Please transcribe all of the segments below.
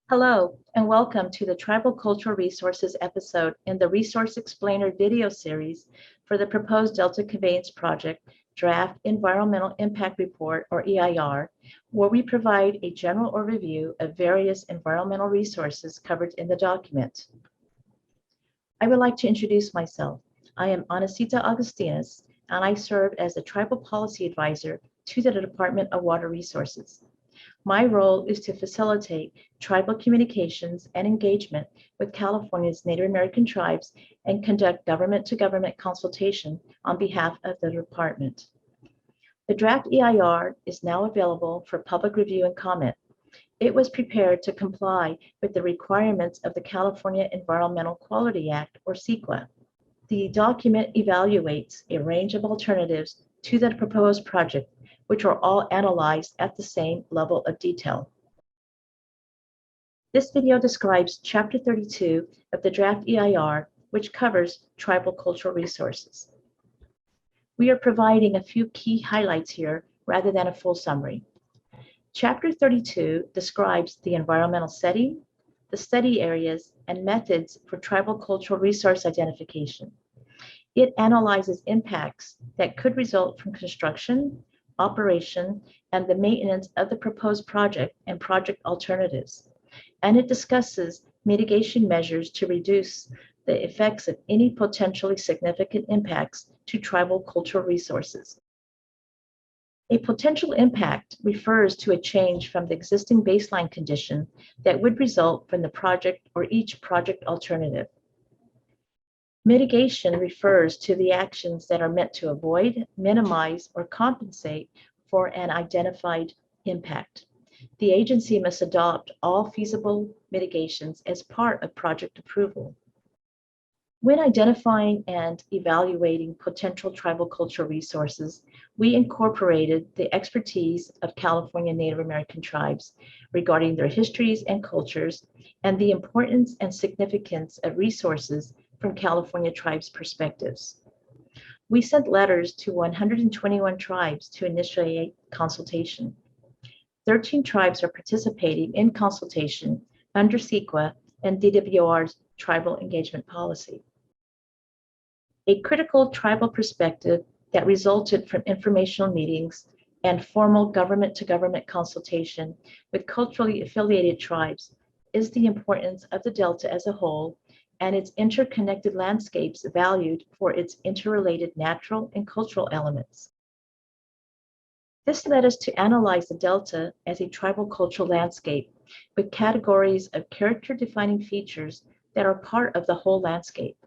Hello, and welcome to the Tribal Cultural Resources episode in the Resource Explainer video series for the proposed Delta Conveyance Project Draft Environmental Impact Report, or EIR, where we provide a general overview of various environmental resources covered in the document. I would like to introduce myself. I am Anacita Augustinus, and I serve as the Tribal Policy Advisor to the Department of Water Resources. My role is to facilitate tribal communications and engagement with California's Native American tribes and conduct government-to-government consultation on behalf of the department. The draft EIR is now available for public review and comment. It was prepared to comply with the requirements of the California Environmental Quality Act, or CEQA. The document evaluates a range of alternatives to the proposed project, which are all analyzed at the same level of detail. This video describes Chapter 32 of the draft EIR, which covers tribal cultural resources. We are providing a few key highlights here rather than a full summary. Chapter 32 describes the environmental setting, the study areas, and methods for tribal cultural resource identification. It analyzes impacts that could result from construction, operation, and the maintenance of the proposed project and project alternatives. And it discusses mitigation measures to reduce the effects of any potentially significant impacts to tribal cultural resources. A potential impact refers to a change from the existing baseline condition that would result from the project or each project alternative. Mitigation refers to the actions that are meant to avoid, minimize, or compensate for an identified impact. The agency must adopt all feasible mitigations as part of project approval. When identifying and evaluating potential tribal cultural resources, we incorporated the expertise of California Native American tribes regarding their histories and cultures and the importance and significance of resources from California tribes' perspectives. We sent letters to 121 tribes to initiate consultation. 13 tribes are participating in consultation under CEQA and DWR's tribal engagement policy. A critical tribal perspective that resulted from informational meetings and formal government-to-government consultation with culturally affiliated tribes is the importance of the Delta as a whole and its interconnected landscapes valued for its interrelated natural and cultural elements. This led us to analyze the Delta as a tribal cultural landscape with categories of character-defining features that are part of the whole landscape.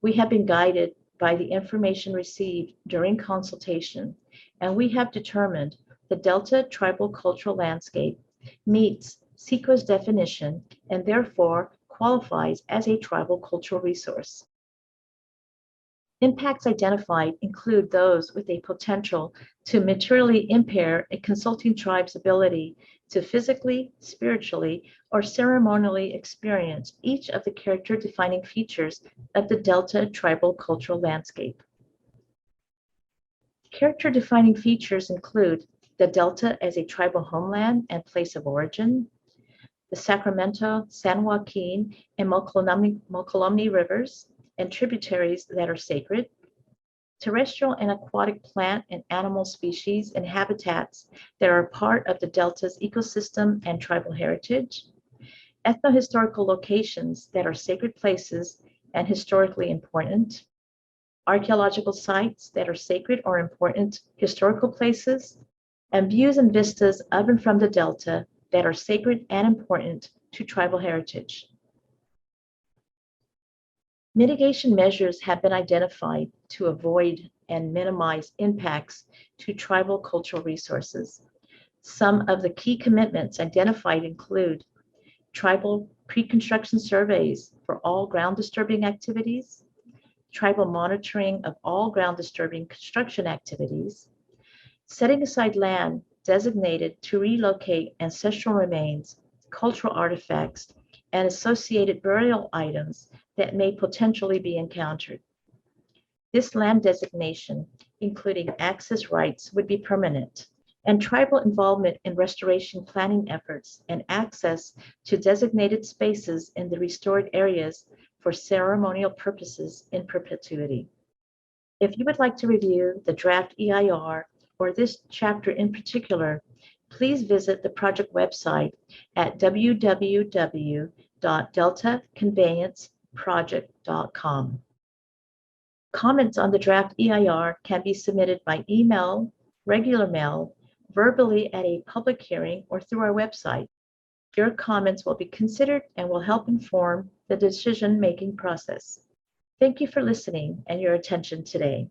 We have been guided by the information received during consultation, and we have determined the Delta tribal cultural landscape meets CEQA's definition and therefore qualifies as a tribal cultural resource. Impacts identified include those with a potential to materially impair a consulting tribe's ability to physically, spiritually, or ceremonially experience each of the character-defining features of the Delta tribal cultural landscape. Character-defining features include the Delta as a tribal homeland and place of origin, the Sacramento, San Joaquin, and Mokelumne rivers and tributaries that are sacred, terrestrial and aquatic plant and animal species and habitats that are part of the Delta's ecosystem and tribal heritage, ethnohistorical locations that are sacred places and historically important, archaeological sites that are sacred or important historical places, and views and vistas of and from the Delta that are sacred and important to tribal heritage. Mitigation measures have been identified to avoid and minimize impacts to tribal cultural resources. Some of the key commitments identified include tribal pre-construction surveys for all ground disturbing activities, tribal monitoring of all ground disturbing construction activities, setting aside land designated to relocate ancestral remains, cultural artifacts, and associated burial items that may potentially be encountered. This land designation, including access rights, would be permanent and tribal involvement in restoration planning efforts and access to designated spaces in the restored areas for ceremonial purposes in perpetuity. If you would like to review the draft EIR or this chapter in particular, please visit the project website at www.deltaconveyanceproject.com. Comments on the draft EIR can be submitted by email, regular mail, verbally at a public hearing, or through our website. Your comments will be considered and will help inform the decision-making process. Thank you for listening and your attention today.